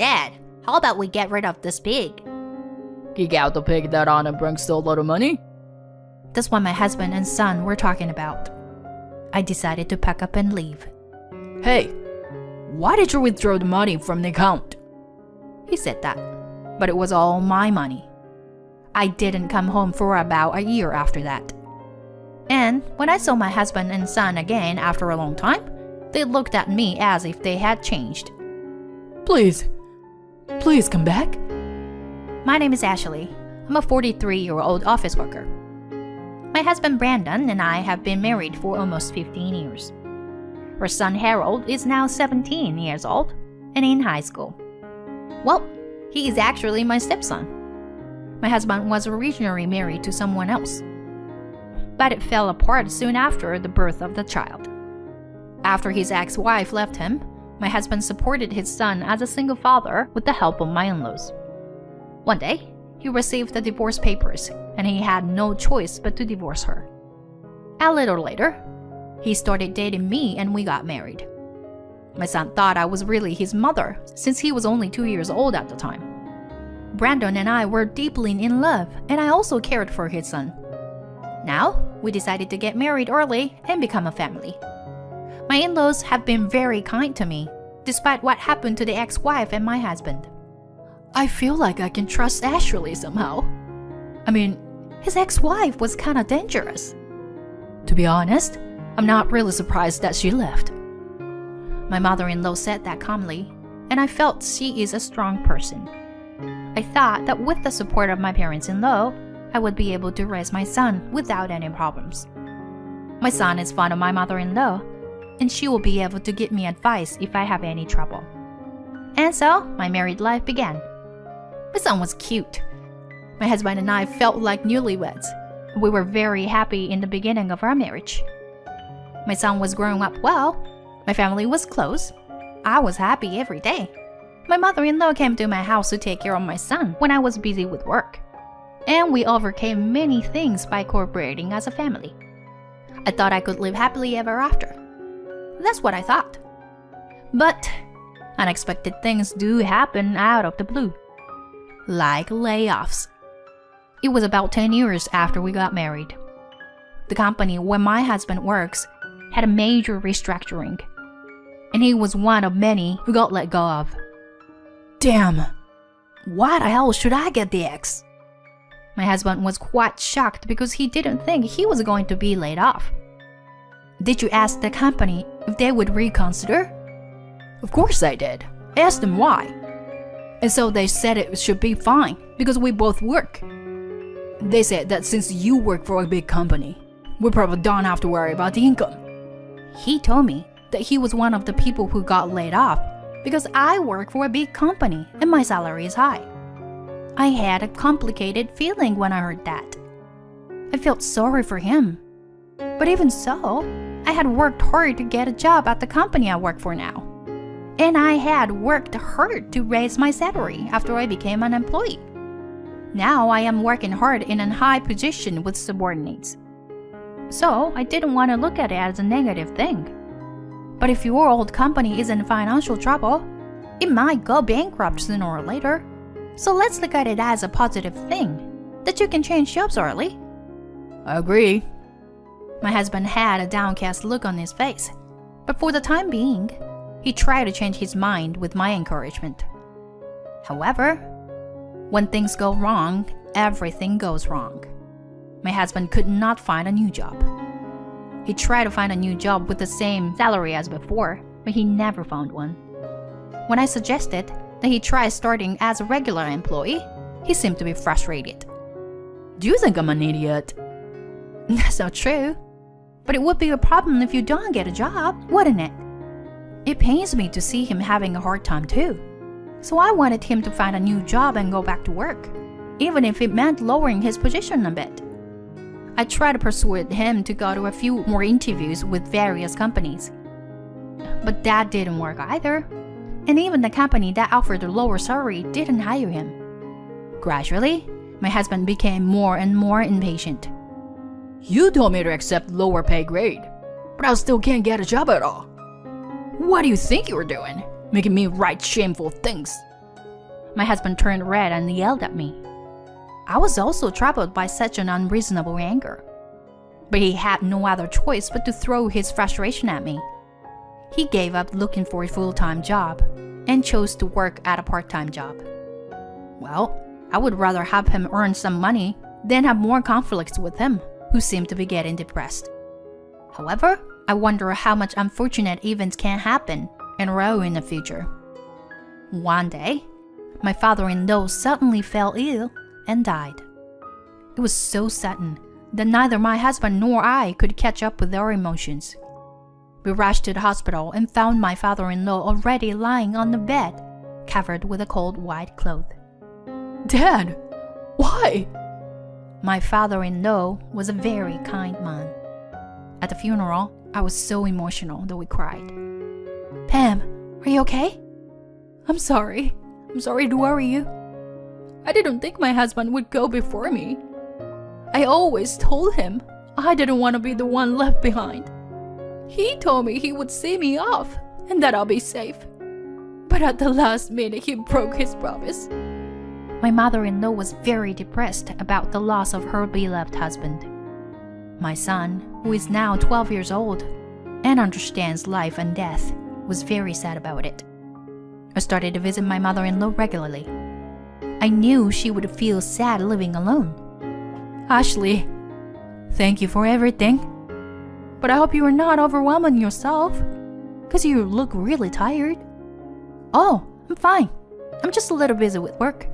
Dad, how about we get rid of this pig? Kick out the pig that Anna brings so little money? That's what my husband and son were talking about. I decided to pack up and leave. Hey, why did you withdraw the money from the account? He said that, but it was all my money. I didn't come home for about a year after that. And when I saw my husband and son again after a long time, they looked at me as if they had changed. Please come back. My name is Ashley. I'm a 43-year-old office worker. My husband Brandon and I have been married for almost 15 years. Our son Harold is now 17 years old and in high school. Well, he is actually my stepson. My husband was originally married to someone else, but it fell apart soon after the birth of the child. After his ex-wife left him, my husband supported his son as a single father with the help of my in-laws. One day, he received the divorce papers, and he had no choice but to divorce her. A little later, he started dating me and we got married. My son thought I was really his mother, since he was only 2 years old at the time. Brandon and I were deeply in love, and I also cared for his son. Now, we decided to get married early and become a family. My in-laws have been very kind to me, despite what happened to the ex-wife and my husband. I feel like I can trust Ashley somehow. I mean, his ex-wife was kinda dangerous. To be honest, I'm not really surprised that she left. My mother-in-law said that calmly, and I felt she is a strong person. I thought that with the support of my parents-in-law, I would be able to raise my son without any problems. My son is fond of my mother-in-law, and she will be able to give me advice if I have any trouble. And so, my married life began. My son was cute. My husband and I felt like newlyweds. We were very happy in the beginning of our marriage. My son was growing up well. My family was close. I was happy every day. My mother-in-law came to my house to take care of my son when I was busy with work. And we overcame many things by cooperating as a family. I thought I could live happily ever after. That's what I thought. But unexpected things do happen out of the blue. Like layoffs. It was about 10 years after we got married. The company where my husband works had a major restructuring, and he was one of many who got let go of. Damn! Why the hell should I get the X? My husband was quite shocked because he didn't think he was going to be laid off. Did you ask the company if they would reconsider? Of course I did. I asked them why. And so they said it should be fine because we both work. They said that since you work for a big company, we probably don't have to worry about the income. He told me that he was one of the people who got laid off because I work for a big company and my salary is high. I had a complicated feeling when I heard that. I felt sorry for him. But even so, I had worked hard to get a job at the company I work for now. And I had worked hard to raise my salary after I became an employee. Now I am working hard in a high position with subordinates. So I didn't want to look at it as a negative thing. But if your old company is in financial trouble, it might go bankrupt sooner or later. So let's look at it as a positive thing, that you can change jobs early. I agree. My husband had a downcast look on his face, but for the time being, he tried to change his mind with my encouragement. However, when things go wrong, everything goes wrong. My husband could not find a new job. He tried to find a new job with the same salary as before, but he never found one. When I suggested that he try starting as a regular employee, he seemed to be frustrated. Do you think I'm an idiot? That's not true. But it would be a problem if you don't get a job, wouldn't it? It pains me to see him having a hard time too. So I wanted him to find a new job and go back to work, even if it meant lowering his position a bit. I tried to persuade him to go to a few more interviews with various companies. But that didn't work either. And even the company that offered a lower salary didn't hire him. Gradually, my husband became more and more impatient. You told me to accept lower pay grade, but I still can't get a job at all. What do you think you were doing? Making me write shameful things. My husband turned red and yelled at me. I was also troubled by such an unreasonable anger. But he had no other choice but to throw his frustration at me. He gave up looking for a full-time job and chose to work at a part-time job. Well, I would rather have him earn some money than have more conflicts with him, who seemed to be getting depressed. However, I wonder how much unfortunate events can happen in a row in the future. One day, my father-in-law suddenly fell ill and died. It was so sudden that neither my husband nor I could catch up with our emotions. We rushed to the hospital and found my father-in-law already lying on the bed, covered with a cold white cloth. Dad, why? My father-in-law was a very kind man. At the funeral, I was so emotional that we cried. Pam, are you okay? I'm sorry. I'm sorry to worry you. I didn't think my husband would go before me. I always told him I didn't want to be the one left behind. He told me he would see me off and that I'll be safe. But at the last minute, he broke his promise. My mother-in-law was very depressed about the loss of her beloved husband. My son, who is now 12 years old and understands life and death, was very sad about it. I started to visit my mother-in-law regularly. I knew she would feel sad living alone. Ashley, thank you for everything. But I hope you are not overwhelming yourself, because you look really tired. Oh, I'm fine. I'm just a little busy with work.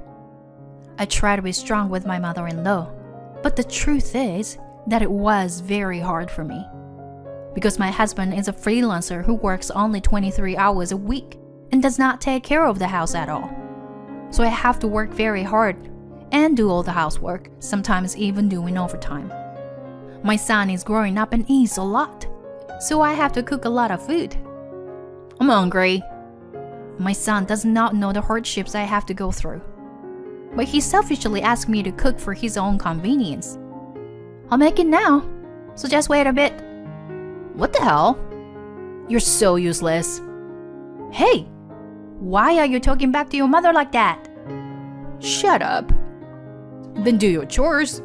I try to be strong with my mother-in-law, but the truth is that it was very hard for me. Because my husband is a freelancer who works only 23 hours a week and does not take care of the house at all. So I have to work very hard and do all the housework, sometimes even doing overtime. My son is growing up and eats a lot, so I have to cook a lot of food. I'm hungry. My son does not know the hardships I have to go through, but he selfishly asked me to cook for his own convenience. I'll make it now, so just wait a bit. What the hell? You're so useless. Hey, why are you talking back to your mother like that? Shut up. Then do your chores.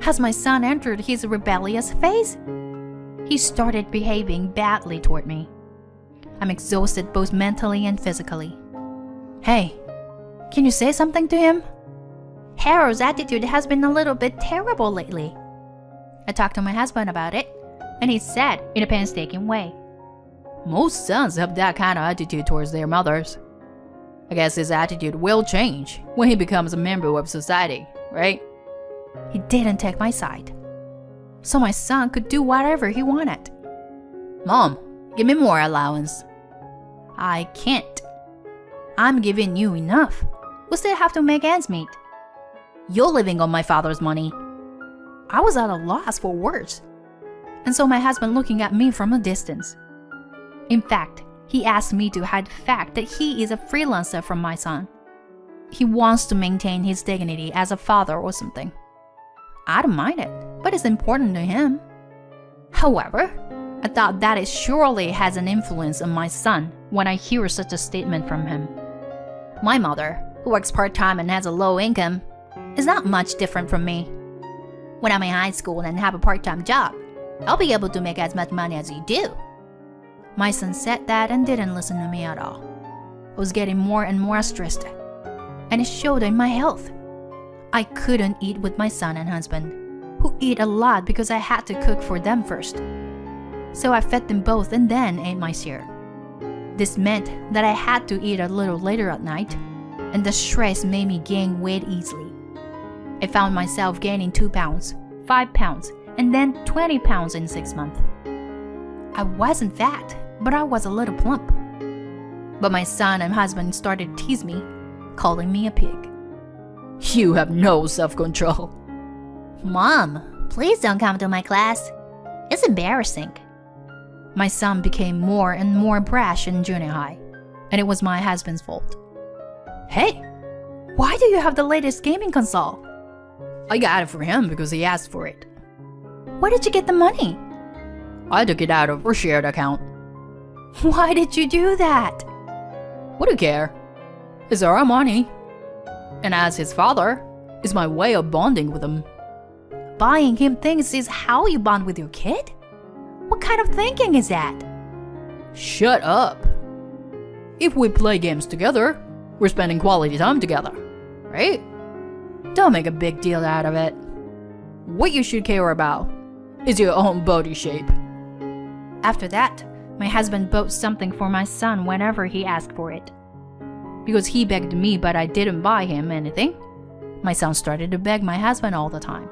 Has my son entered his rebellious phase? He started behaving badly toward me. I'm exhausted both mentally and physically. Hey, can you say something to him? Harold's attitude has been a little bit terrible lately. I talked to my husband about it, and he said in a painstaking way, Most sons have that kind of attitude towards their mothers. I guess his attitude will change when he becomes a member of society, right? He didn't take my side, so my son could do whatever he wanted. Mom, give me more allowance. I can't. I'm giving you enough. We still have to make ends meet. You're living on my father's money. I was at a loss for words, and so my husband looking at me from a distance. In fact, he asked me to hide the fact that he is a freelancer from my son. He wants to maintain his dignity as a father or something. I don't mind it, but it's important to him. However, I thought that it surely has an influence on my son when I hear such a statement from him. My mother, who works part-time and has a low income, is not much different from me. When I'm in high school and have a part-time job, I'll be able to make as much money as you do. My son said that and didn't listen to me at all. I was getting more and more stressed, and it showed in my health. I couldn't eat with my son and husband, who eat a lot because I had to cook for them first. So I fed them both and then ate my share. This meant that I had to eat a little later at night, and the stress made me gain weight easily. I found myself gaining 2 pounds, 5 pounds, and then 20 pounds in 6 months. I wasn't fat, but I was a little plump. But my son and husband started to tease me, calling me a pig. You have no self-control. Mom, please don't come to my class. It's embarrassing. My son became more and more brash in junior high, and it was my husband's fault. Hey, why do you have the latest gaming console? I got it for him because he asked for it. Where did you get the money? I took it out of our shared account. Why did you do that? What do you care? It's our money. And as his father, it's my way of bonding with him. Buying him things is how you bond with your kid? What kind of thinking is that? Shut up. If we play games together, we're spending quality time together, right? Don't make a big deal out of it. What you should care about is your own body shape. After that, my husband bought something for my son whenever he asked for it. Because he begged me but I didn't buy him anything, my son started to beg my husband all the time.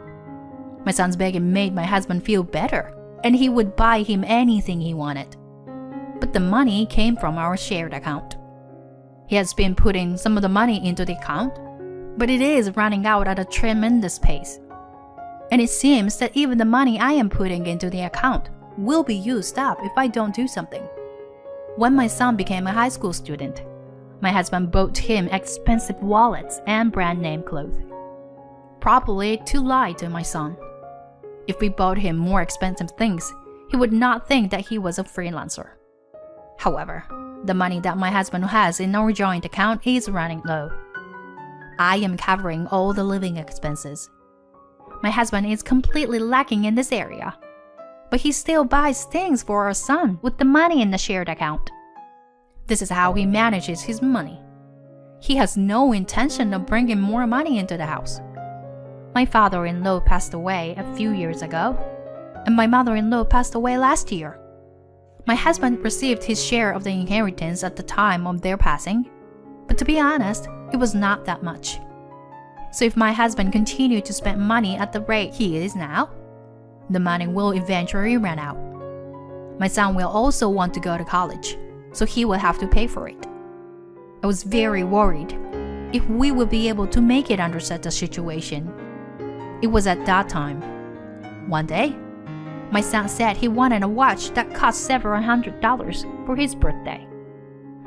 My son's begging made my husband feel better, and he would buy him anything he wanted. But the money came from our shared account. He has been putting some of the money into the account, but it is running out at a tremendous pace. And it seems that even the money I am putting into the account will be used up if I don't do something. When my son became a high school student, my husband bought him expensive wallets and brand name clothes. Probably to lie to my son. If we bought him more expensive things, he would not think that he was a freelancer. However, the money that my husband has in our joint account is running low. I am covering all the living expenses. My husband is completely lacking in this area, but he still buys things for our son with the money in the shared account. This is how he manages his money. He has no intention of bringing more money into the house. My father-in-law passed away a few years ago, and my mother-in-law passed away last year. My husband received his share of the inheritance at the time of their passing, but to be honest, it was not that much. So if my husband continued to spend money at the rate he is now, the money will eventually run out. My son will also want to go to college, so he will have to pay for it. I was very worried if we would be able to make it under such a situation. It was at that time. One day, my son said he wanted a watch that cost several $100s for his birthday.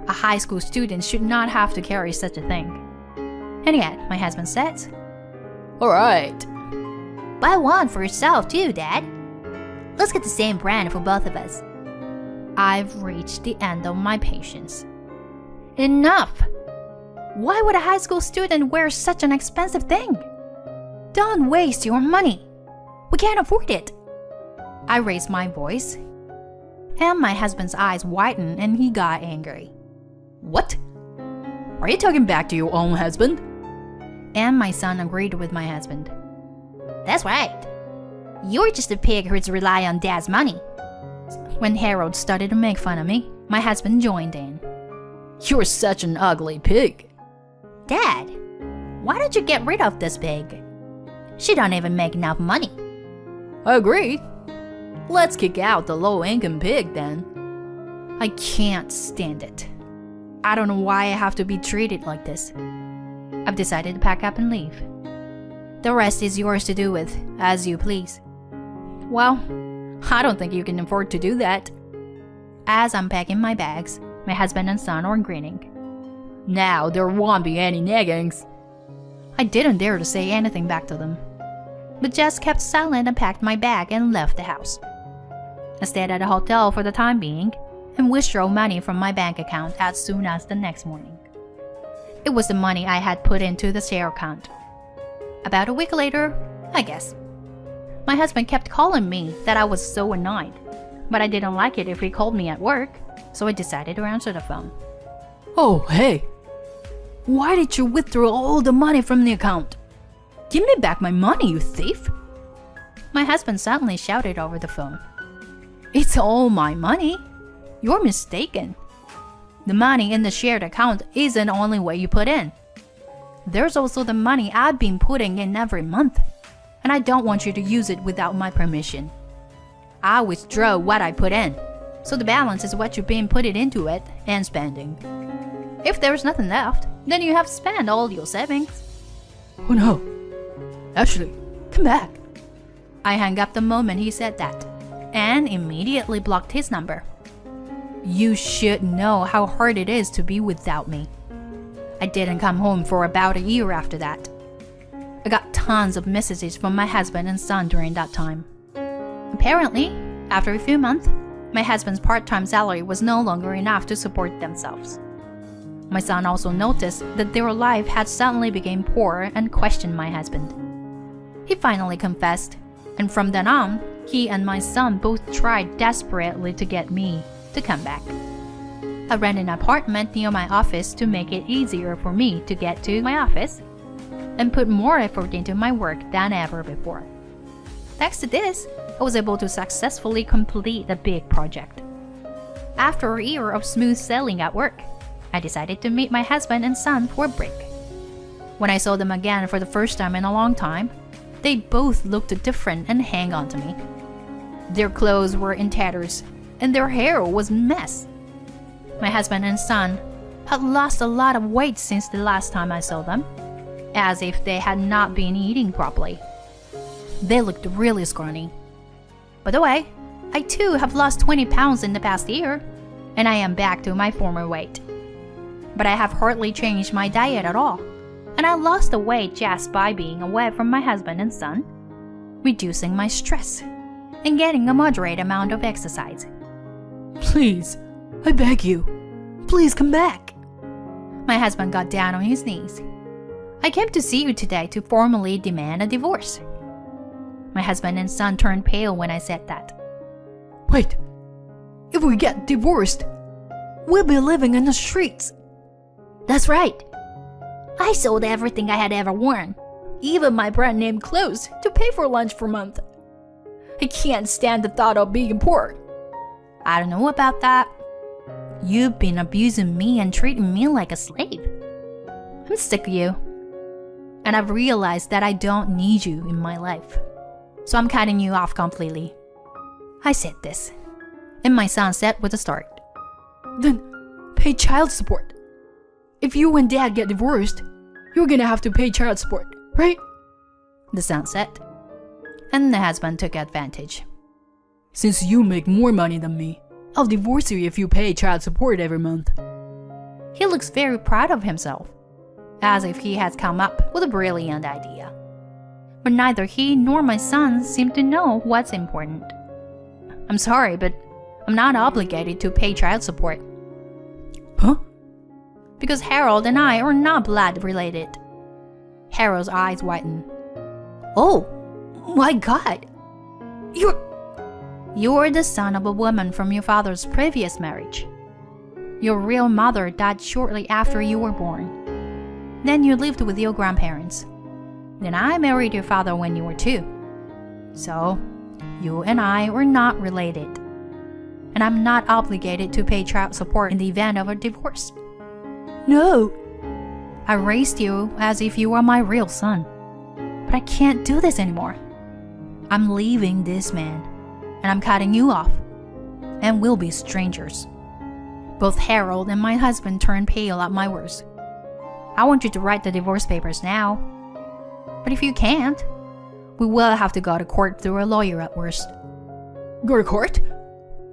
A high school student should not have to carry such a thing. And yet, my husband says, Alright. Buy one for yourself too, Dad. Let's get the same brand for both of us. I've reached the end of my patience. Enough! Why would a high school student wear such an expensive thing? Don't waste your money. We can't afford it. I raised my voice, and my husband's eyes widened and he got angry. What? Are you talking back to your own husband? And my son agreed with my husband. That's right. You're just a pig who's rely on Dad's money. When Harold started to make fun of me, my husband joined in. You're such an ugly pig. Dad, why don't you get rid of this pig? She don't even make enough money. I agree. Let's kick out the low-income pig then. I can't stand it. I don't know why I have to be treated like this. I've decided to pack up and leave. The rest is yours to do with, as you please. Well, I don't think you can afford to do that. As I'm packing my bags, my husband and son are grinning. Now there won't be any naggings. I didn't dare to say anything back to them, but just kept silent and packed my bag and left the house. I stayed at a hotel for the time being and withdrew money from my bank account as soon as the next morning. It was the money I had put into the share account. About a week later, I guess. My husband kept calling me that I was so annoyed, but I didn't like it if he called me at work, so I decided to answer the phone. Oh, hey. Why did you withdraw all the money from the account? Give me back my money, you thief! My husband suddenly shouted over the phone. It's all my money. You're mistaken. The money in the shared account isn't the only way you put in. There's also the money I've been putting in every month, and I don't want you to use it without my permission. I withdraw what I put in, so the balance is what you've been putting into it and spending. If there's nothing left, then you have spent all your savings. Oh no. Ashley, come back. I hung up the moment he said that, and immediately blocked his number. You should know how hard it is to be without me. I didn't come home for about a year after that. I got tons of messages from my husband and son during that time. Apparently, after a few months, my husband's part-time salary was no longer enough to support themselves. My son also noticed that their life had suddenly become poor and questioned my husband. He finally confessed, and from then on, he and my son both tried desperately to get me to come back. I rent an apartment near my office to make it easier for me to get to my office and put more effort into my work than ever before. Thanks to this, I was able to successfully complete the big project. After a year of smooth sailing at work, I decided to meet my husband and son for a break. When I saw them again for the first time in a long time, they both looked different and hang on to me. Their clothes were in tatters, and their hair was a mess. My husband and son had lost a lot of weight since the last time I saw them, as if they had not been eating properly. They looked really scrawny. By the way, I too have lost 20 pounds in the past year, and I am back to my former weight. But I have hardly changed my diet at all, and I lost the weight just by being away from my husband and son, reducing my stress, and getting a moderate amount of exercise. Please, I beg you, please come back. My husband got down on his knees. I came to see you today to formally demand a divorce. My husband and son turned pale when I said that. Wait, if we get divorced, we'll be living in the streets. That's right. I sold everything I had ever worn, even my brand name clothes, to pay for lunch for a month. I can't stand the thought of being poor. I don't know about that. You've been abusing me and treating me like a slave. I'm sick of you. And I've realized that I don't need you in my life. So I'm cutting you off completely. I said this, and my son said with a start. Then pay child support. If you and Dad get divorced, you're gonna have to pay child support, right? The son said. And the husband took advantage. Since you make more money than me, I'll divorce you if you pay child support every month. He looks very proud of himself, as if he has come up with a brilliant idea. But neither he nor my son seem to know what's important. I'm sorry, but I'm not obligated to pay child support. Huh? Because Harold and I are not blood related. Harold's eyes widened. Oh, my God! You're the son of a woman from your father's previous marriage. Your real mother died shortly after you were born. Then you lived with your grandparents. Then I married your father when you were 2. So, you and I were not related. And I'm not obligated to pay child support in the event of a divorce. No! I raised you as if you were my real son. But I can't do this anymore. I'm leaving this man, and I'm cutting you off. And we'll be strangers. Both Harold and my husband turned pale at my words. I want you to write the divorce papers now. But if you can't, we will have to go to court through a lawyer at worst. Go to court?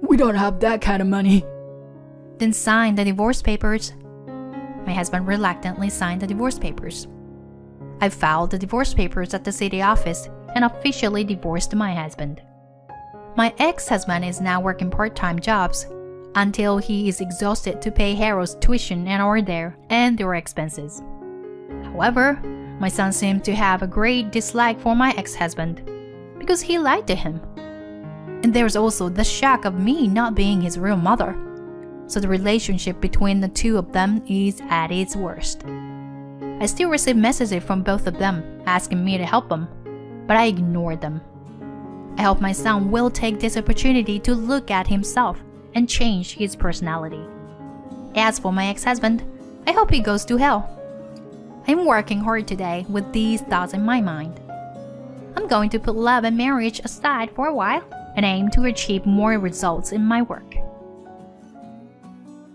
We don't have that kind of money. Then sign the divorce papers. My husband reluctantly signed the divorce papers. I filed the divorce papers at the city office and officially divorced my husband. My ex-husband is now working part-time jobs until he is exhausted to pay Harold's tuition and our there and their expenses. However, my son seemed to have a great dislike for my ex-husband because he lied to him. And there's also the shock of me not being his real mother. So the relationship between the two of them is at its worst. I still receive messages from both of them asking me to help them, but I ignored them. I hope my son will take this opportunity to look at himself and change his personality. As for my ex-husband, I hope he goes to hell. I'm working hard today with these thoughts in my mind. I'm going to put love and marriage aside for a while and aim to achieve more results in my work.